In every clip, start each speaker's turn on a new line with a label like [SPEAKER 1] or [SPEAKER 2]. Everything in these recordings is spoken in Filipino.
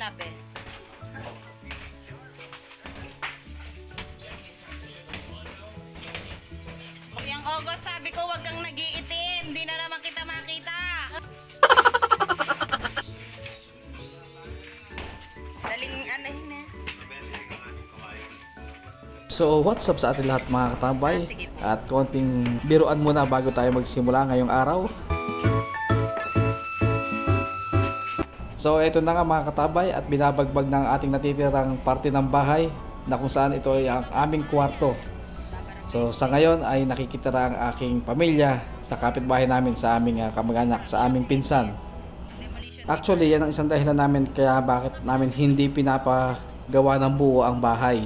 [SPEAKER 1] labi. Yung August, sabi ko wag kang nag-iitim. Hindi na naman kita makita. Daling anahin na.
[SPEAKER 2] So what's up sa atin lahat mga katabay? At konting biruan muna bago tayo magsimula ngayong araw. So ito na nga mga katabay at binabagbag ng ating natitirang parte ng bahay na kung saan ito ay ang aming kwarto. So sa ngayon ay nakikitira ang aking pamilya sa kapitbahay namin, sa aming kamag-anak, sa aming pinsan. Actually yan ang isang dahilan namin kaya bakit namin hindi pinapagawa ng buo ang bahay.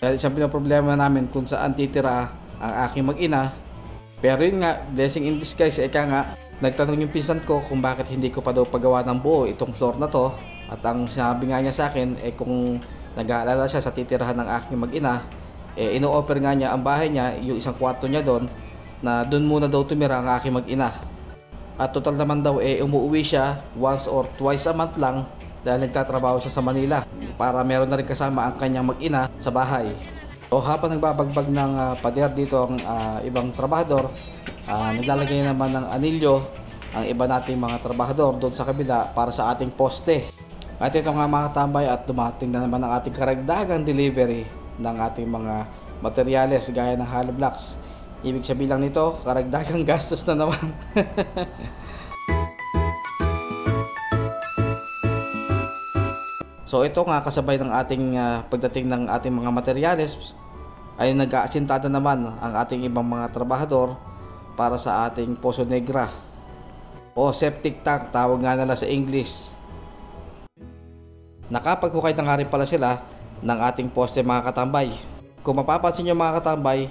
[SPEAKER 2] Dahil isang pinoproblema namin kung saan titira ang aking mag-ina. Pero yun nga, blessing in disguise, eka nga, nagtanong yung pinsan ko kung bakit hindi ko pa daw pagawa ng buo itong floor na to. At ang sinabi nga niya sa akin, kung nag-aalala siya sa titirahan ng aking mag-ina, ino-offer nga niya ang bahay niya, yung isang kwarto niya doon, na doon muna daw tumira ang aking mag-ina. At total naman daw, umuwi siya once or twice a month lang dahil nagtatrabaho siya sa Manila para meron na rin kasama ang kanyang mag-ina sa bahay. So habang nagbabagbag ng pader dito ang ibang trabahador, naglalagay naman ng anilyo ang iba nating mga trabahador doon sa kabila para sa ating poste. At ito nga mga tambay at dumating na naman ang ating karagdagang delivery ng ating mga materyales gaya ng hollow blocks. Ibig sabihin lang nito, karagdagang gastos na naman. So ito nga kasabay ng ating pagdating ng ating mga materyales ay nag-aasintada naman ang ating ibang mga trabahador para sa ating Poso Negra o septic tank, tawag nga nila sa English. Nakapaghukay na nga rin pala sila ng ating poste mga katambay. Kung mapapansin nyo mga katambay,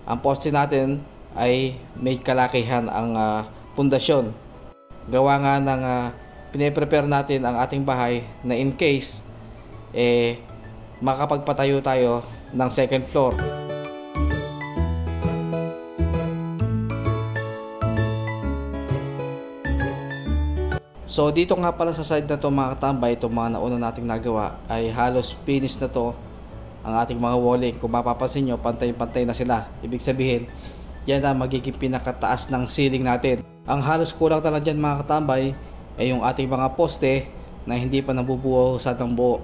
[SPEAKER 2] ang poste natin ay may kalakihan ang pundasyon. Gawa nga ng pine-prepare natin ang ating bahay na in case makapagpatayo tayo ng second floor. So dito nga pala sa side na to mga katambay, itong mga nauna nating nagawa ay halos finish na to ang ating mga walling. Kung mapapansin nyo, pantay-pantay na sila. Ibig sabihin, yan na magiging pinakataas ng ceiling natin. Ang halos kulang talaga dyan mga katambay ay yung ating mga poste na hindi pa nabubuo sa ng buo.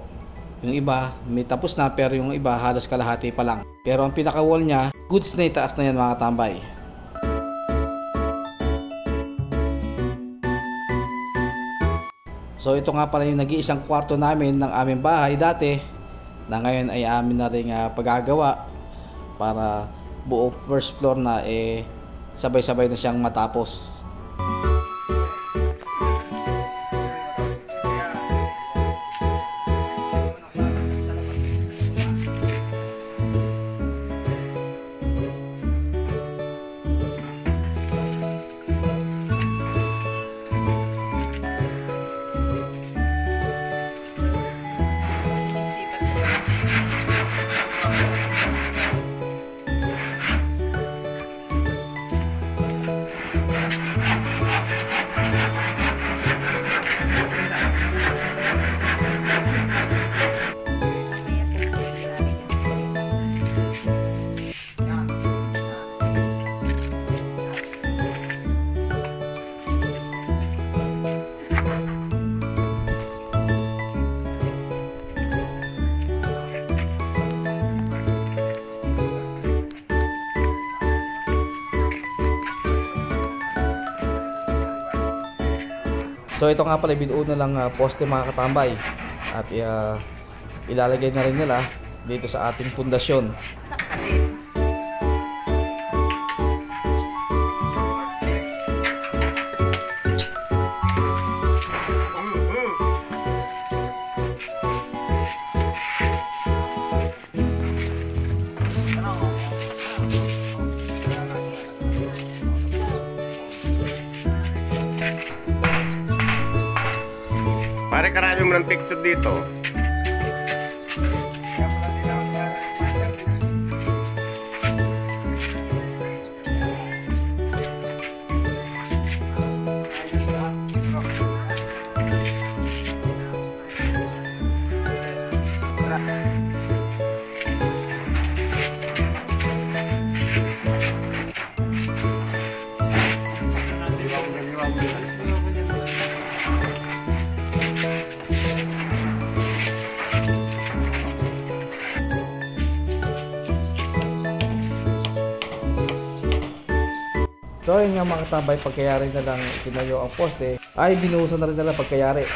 [SPEAKER 2] Yung iba may tapos na pero yung iba halos kalahati pa lang. Pero ang pinaka wall nya, goods na itaas na yan mga katambay. So ito nga pala yung nag-iisang kwarto namin ng aming bahay dati na ngayon ay amin na rin pagagawa para buo first floor na sabay-sabay na siyang matapos. So ito nga pala binuo na lang poste mga katambay at ilalagay na rin nila dito sa ating pundasyon.
[SPEAKER 3] Pare, karami mo ng picture dito.
[SPEAKER 2] So ayun nga mga katabay, pagkayari na lang tinayo ang poste, ay binuhusan na rin nila pagkayari.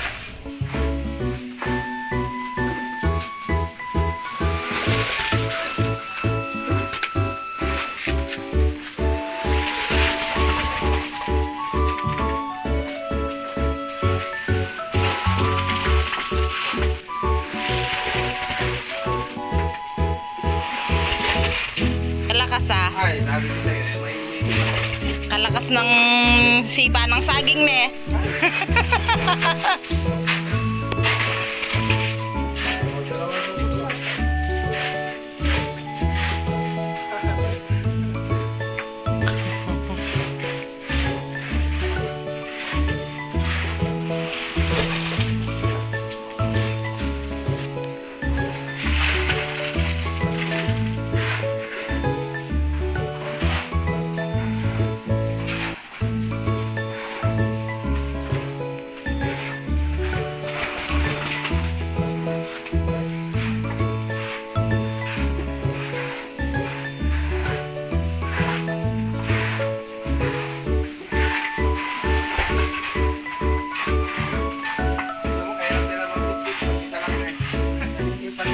[SPEAKER 1] Kalakas ah.
[SPEAKER 3] Ay, sabi ko sa'yo, may
[SPEAKER 1] Kalakas ng sipa ng saging ne.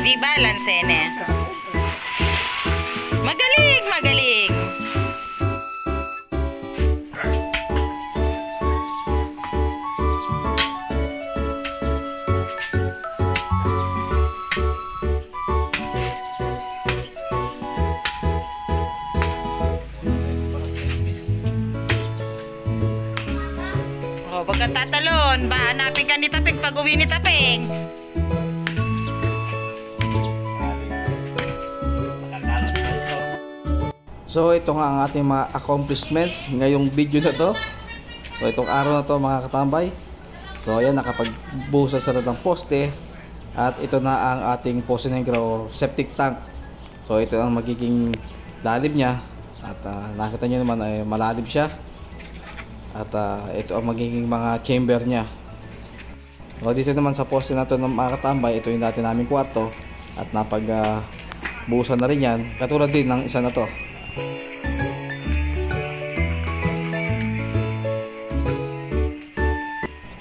[SPEAKER 1] Di balance ne. Magaling, magaling. Oh, wag kang tatalon. Ba, hanapin ka ni Taping pag uwi ni Taping.
[SPEAKER 2] So ito nga ang ating mga accomplishments ngayong video na to. So itong araw na to mga katambay. So ayan, nakapagbuhos sa ng poste. At ito na ang ating poste negro or septic tank. So ito ang magiging lalim niya. At nakita nyo naman ay malalim siya. At ito ang magiging mga chamber niya. So dito naman sa poste na to ng mga katambay, ito yung dati naming kwarto. At napagbuhusan na rin yan. Katulad din ng isa na to.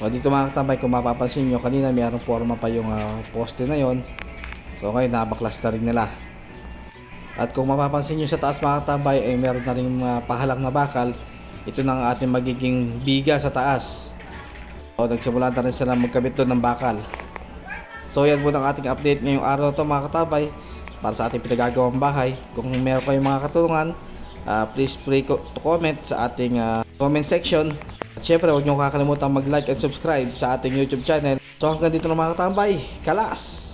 [SPEAKER 2] So dito mga katambay, kung mapapansin nyo, kanina mayroong forma pa yung poste na yon. So ngayon nabaklas na rin nila. At kung mapapansin nyo sa taas mga katambay, ay meron na rin pahalang na bakal. Ito na ang ating magiging biga sa taas. So nagsimula na rin sila magkabit doon ng bakal. So yan muna ang ating update ngayong araw na to mga katambay, para sa ating pinagagawang bahay. Kung meron kayong mga katulungan, please free to comment sa ating comment section. At syempre, huwag nyo kakalimutan mag-like and subscribe sa ating YouTube channel. So hanggang dito na mga katambay. Kalas!